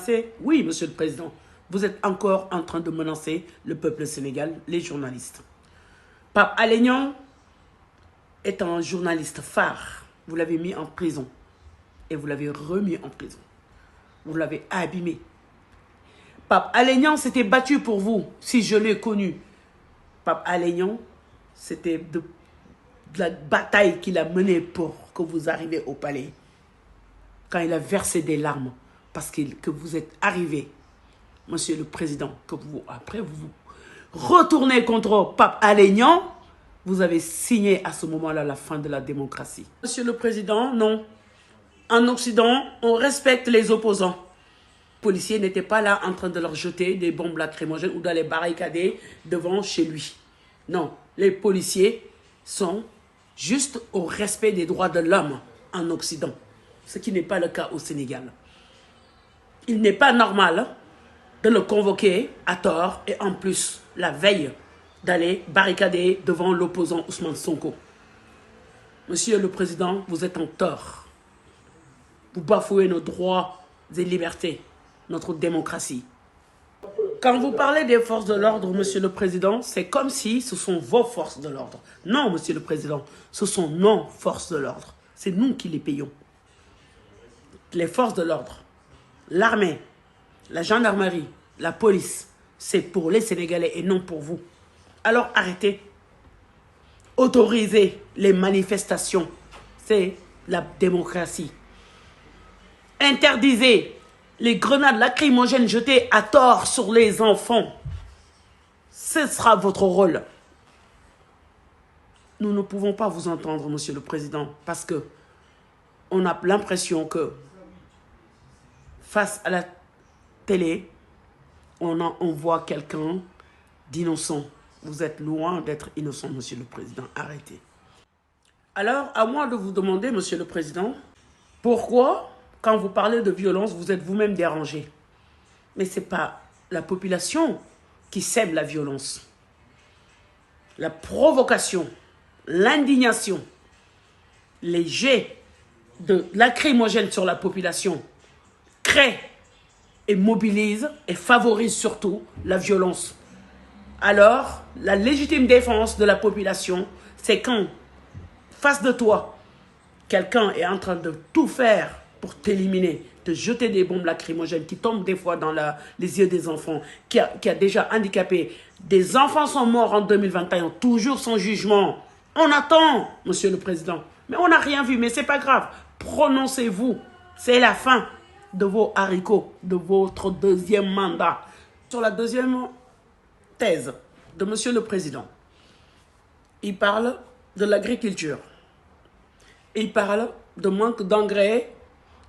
menacez, oui, Monsieur le Président, vous êtes encore en train de menacer le peuple sénégalais, les journalistes. Pape Alé Niang est un journaliste phare. Vous l'avez mis en prison et vous l'avez remis en prison. Vous l'avez abîmé. Pape Alé Niang s'était battu pour vous, si je l'ai connu. Pape Alé Niang, c'était de la bataille qu'il a menée pour que vous arriviez au palais. Quand il a versé des larmes, parce que vous êtes arrivé, Monsieur le Président, que vous, après vous retournez contre Pape Alé Niang, vous avez signé à ce moment-là la fin de la démocratie. Monsieur le Président, non. En Occident, on respecte les opposants. Les policiers n'étaient pas là en train de leur jeter des bombes lacrymogènes ou d'aller barricader devant chez lui. Non, les policiers sont juste au respect des droits de l'homme en Occident, ce qui n'est pas le cas au Sénégal. Il n'est pas normal de le convoquer à tort et en plus, la veille, d'aller barricader devant l'opposant Ousmane Sonko. Monsieur le Président, vous êtes en tort. Vous bafouez nos droits et libertés, notre démocratie. Quand vous parlez des forces de l'ordre, Monsieur le Président, c'est comme si ce sont vos forces de l'ordre. Non, Monsieur le Président, ce sont nos forces de l'ordre. C'est nous qui les payons. Les forces de l'ordre, l'armée, la gendarmerie, la police, c'est pour les Sénégalais et non pour vous. Alors arrêtez. Autorisez les manifestations. C'est la démocratie. Interdisez les grenades lacrymogènes jetées à tort sur les enfants. Ce sera votre rôle. Nous ne pouvons pas vous entendre, Monsieur le Président, parce que on a l'impression que face à la télé, on voit quelqu'un d'innocent. Vous êtes loin d'être innocent, Monsieur le Président. Arrêtez. Alors, à moi de vous demander, Monsieur le Président, pourquoi, quand vous parlez de violence, vous êtes vous-même dérangé? Mais ce n'est pas la population qui sème la violence. La provocation, l'indignation, les jets de lacrymogènes sur la population créent et mobilisent et favorisent surtout la violence. Alors, la légitime défense de la population, c'est quand, face de toi, quelqu'un est en train de tout faire pour t'éliminer, te jeter des bombes lacrymogènes qui tombent des fois dans les yeux des enfants, qui a déjà handicapé. Des enfants sont morts en 2021, toujours sans jugement. On attend, Monsieur le Président. Mais on n'a rien vu, mais ce n'est pas grave. Prononcez-vous. C'est la fin de vos haricots, de votre deuxième mandat. Sur la deuxième thèse de Monsieur le Président, il parle de l'agriculture. Il parle de manque d'engrais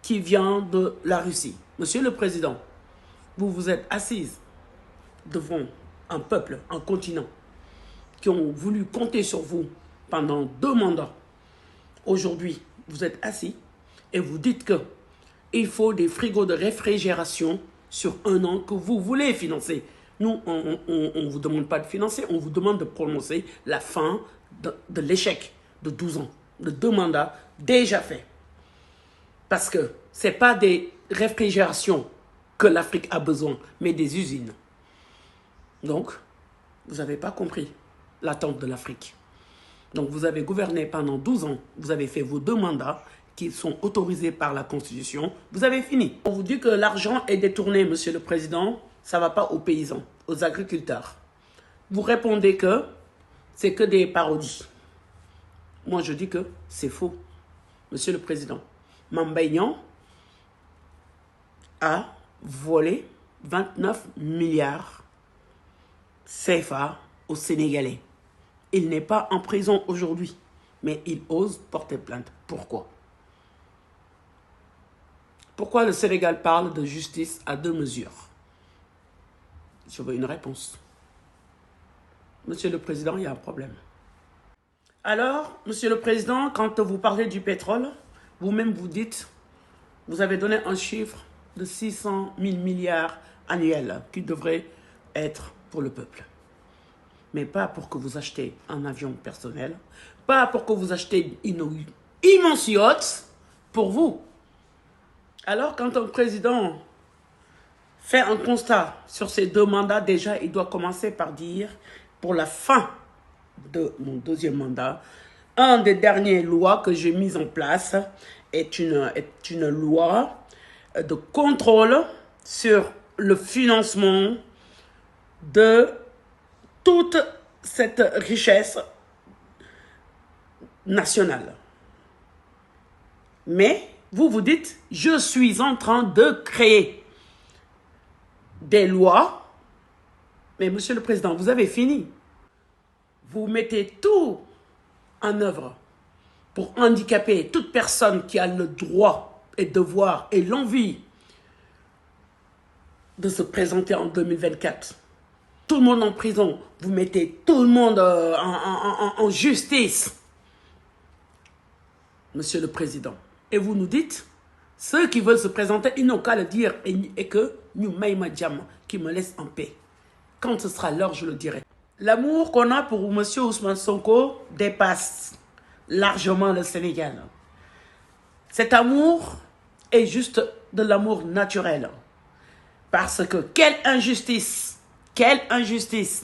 qui vient de la Russie. Monsieur le Président, vous vous êtes assise devant un peuple, un continent, qui ont voulu compter sur vous pendant 2 mandats. Aujourd'hui, vous êtes assis et vous dites qu'il faut des frigos de réfrigération sur 1 an que vous voulez financer. Nous, on ne vous demande pas de financer, on vous demande de prononcer la fin de l'échec de 12 ans, de 2 mandats déjà faits. Parce que ce n'est pas des réfrigérations que l'Afrique a besoin, mais des usines. Donc, vous n'avez pas compris l'attente de l'Afrique. Donc, vous avez gouverné pendant 12 ans, vous avez fait vos 2 mandats qui sont autorisés par la Constitution, vous avez fini. On vous dit que l'argent est détourné, Monsieur le Président, ça ne va pas aux paysans, aux agriculteurs. Vous répondez que c'est que des parodies. Moi, je dis que c'est faux. Monsieur le Président, Mame Mbaye Niang a volé 29 milliards CFA aux Sénégalais. Il n'est pas en prison aujourd'hui, mais il ose porter plainte. Pourquoi? Pourquoi le Sénégal parle de justice à 2 mesures? Je veux une réponse. Monsieur le Président, il y a un problème. Alors, Monsieur le Président, quand vous parlez du pétrole, vous-même vous dites, vous avez donné un chiffre de 600 000 milliards annuels qui devrait être pour le peuple. Mais pas pour que vous achetez un avion personnel, pas pour que vous achetez une immense yacht pour vous. Alors, quand un président fait un constat sur ces 2 mandats, déjà, il doit commencer par dire, pour la fin de mon 2e mandat, un des dernières lois que j'ai mises en place est une loi de contrôle sur le financement de toute cette richesse nationale. Mais vous vous dites, je suis en train de créer des lois. Mais monsieur le président, vous avez fini. Vous mettez tout en œuvre pour handicaper toute personne qui a le droit et devoir et l'envie de se présenter en 2024. Tout le monde en prison. Vous mettez tout le monde en justice. Monsieur le président. Et vous nous dites, ceux qui veulent se présenter, ils n'ont qu'à le dire et que nous maïma djam qui me laisse en paix. Quand ce sera l'heure, je le dirai. L'amour qu'on a pour M. Ousmane Sonko dépasse largement le Sénégal. Cet amour est juste de l'amour naturel. Parce que quelle injustice,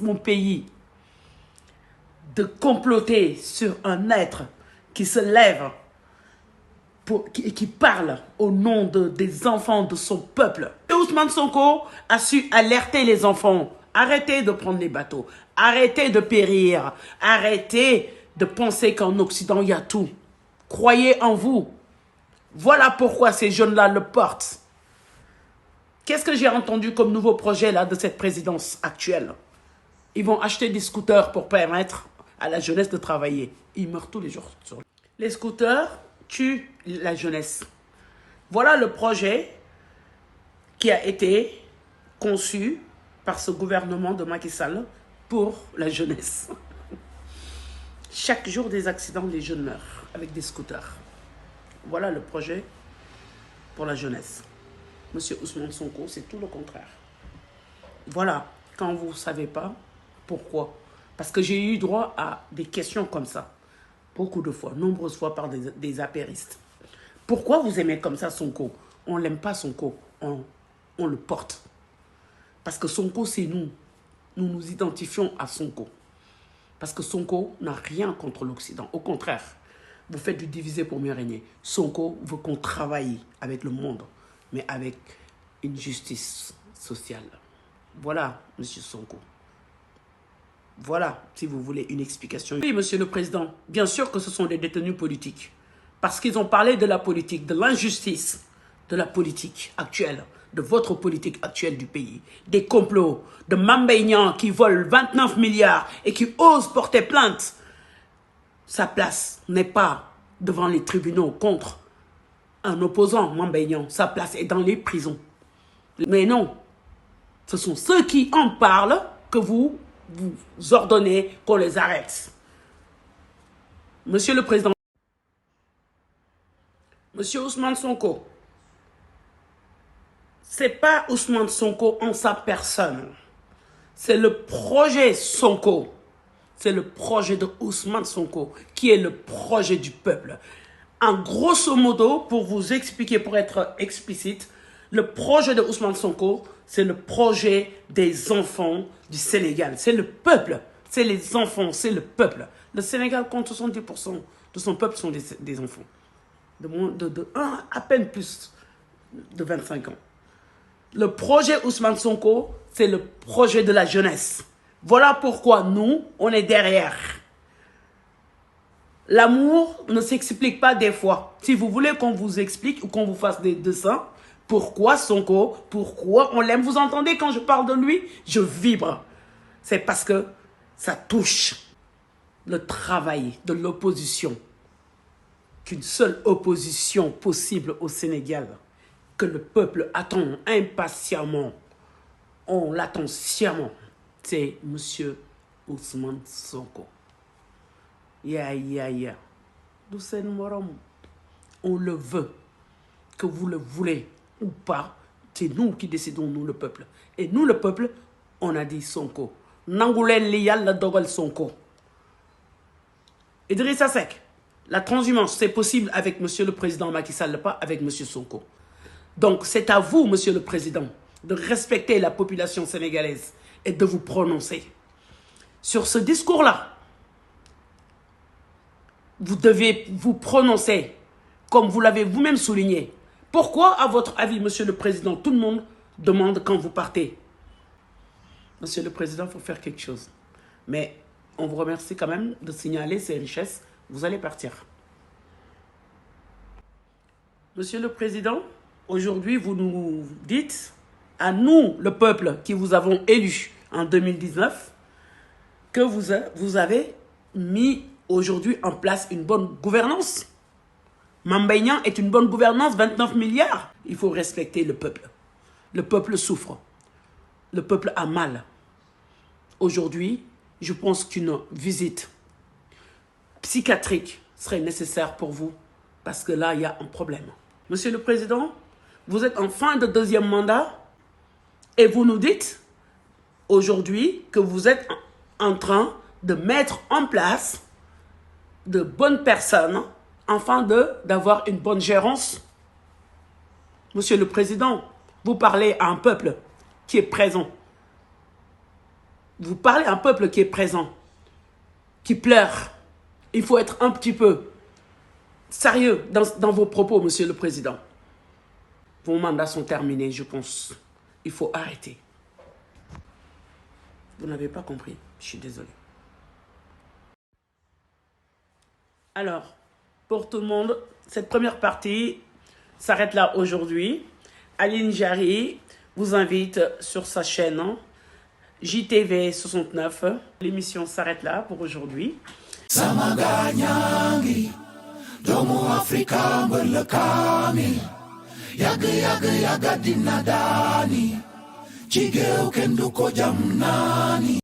mon pays, de comploter sur un être qui se lève et qui parle au nom des enfants de son peuple. Et Ousmane Sonko a su alerter les enfants. Arrêtez de prendre les bateaux. Arrêtez de périr. Arrêtez de penser qu'en Occident, il y a tout. Croyez en vous. Voilà pourquoi ces jeunes-là le portent. Qu'est-ce que j'ai entendu comme nouveau projet là de cette présidence actuelle? Ils vont acheter des scooters pour permettre à la jeunesse de travailler. Ils meurent tous les jours. Les scooters tuent la jeunesse. Voilà le projet qui a été conçu par ce gouvernement de Macky Sall pour la jeunesse. Chaque jour des accidents, les jeunes meurent avec des scooters. Voilà le projet pour la jeunesse. Monsieur Ousmane Sonko, c'est tout le contraire. Voilà, quand vous ne savez pas, pourquoi? Parce que j'ai eu droit à des questions comme ça. Beaucoup de fois, nombreuses fois par des apéristes. Pourquoi vous aimez comme ça Sonko? On ne l'aime pas Sonko, on le porte. Parce que Sonko, c'est nous. Nous nous identifions à Sonko. Parce que Sonko n'a rien contre l'Occident. Au contraire, vous faites du diviser pour mieux régner. Sonko veut qu'on travaille avec le monde, mais avec une justice sociale. Voilà, monsieur Sonko. Voilà, si vous voulez une explication. Oui, monsieur le président, bien sûr que ce sont des détenus politiques. Parce qu'ils ont parlé de la politique, de l'injustice de la politique actuelle, de votre politique actuelle du pays. Des complots, de Mambaignan qui volent 29 milliards et qui osent porter plainte. Sa place n'est pas devant les tribunaux contre un opposant, Mambaignan. Sa place est dans les prisons. Mais non, ce sont ceux qui en parlent que vous ordonnez qu'on les arrête. Monsieur le Président, Monsieur Ousmane Sonko, c'est pas Ousmane Sonko en sa personne. C'est le projet Sonko. C'est le projet de Ousmane Sonko qui est le projet du peuple. En grosso modo, pour vous expliquer, pour être explicite, le projet de Ousmane Sonko, c'est le projet des enfants du Sénégal. C'est le peuple, c'est les enfants, c'est le peuple. Le Sénégal compte 70% de son peuple sont des enfants. À peine plus de 25 ans. Le projet Ousmane Sonko, c'est le projet de la jeunesse. Voilà pourquoi nous, on est derrière. L'amour ne s'explique pas des fois. Si vous voulez qu'on vous explique ou qu'on vous fasse des dessins, pourquoi Sonko, pourquoi on l'aime, vous entendez quand je parle de lui, je vibre. C'est parce que ça touche le travail de l'opposition. Qu'une seule opposition possible au Sénégal, que le peuple attend impatiemment, on l'attend sciemment, c'est M. Ousmane Sonko. On le veut, que vous le voulez ou pas, c'est nous qui décidons, nous le peuple. Et nous le peuple, on a dit Sonko. Nangoulen liyal la dogal Sonko. Idrissa Seck, la transhumance, c'est possible avec M. le Président Macky Sall, pas avec M. Sonko. Donc, c'est à vous, M. le Président, de respecter la population sénégalaise et de vous prononcer. Sur ce discours-là, vous devez vous prononcer, comme vous l'avez vous-même souligné. Pourquoi, à votre avis, Monsieur le Président, tout le monde demande quand vous partez? Monsieur le Président, il faut faire quelque chose. Mais on vous remercie quand même de signaler ces richesses. Vous allez partir. Monsieur le Président, aujourd'hui, vous nous dites, à nous, le peuple qui vous avons élu en 2019, que vous avez mis aujourd'hui en place une bonne gouvernance. Mame Mbaye Niang est une bonne gouvernance, 29 milliards. Il faut respecter le peuple. Le peuple souffre. Le peuple a mal. Aujourd'hui, je pense qu'une visite psychiatrique serait nécessaire pour vous parce que là, il y a un problème. Monsieur le Président, vous êtes en fin de deuxième mandat et vous nous dites aujourd'hui que vous êtes en train de mettre en place de bonnes personnes afin d'avoir une bonne gérance. Monsieur le Président, vous parlez à un peuple qui est présent. Vous parlez à un peuple qui est présent, qui pleure. Il faut être un petit peu sérieux dans vos propos, Monsieur le Président. Vos mandats sont terminés, je pense. Il faut arrêter. Vous n'avez pas compris. Je suis désolé. Alors, pour tout le monde, cette première partie s'arrête là aujourd'hui. Aline Jarry vous invite sur sa chaîne JTV 69. L'émission s'arrête là pour aujourd'hui. Samaganyangi, Domo Afrika Mbelekani, Yaga Dinadani, Chige Ukenduko Jamnani.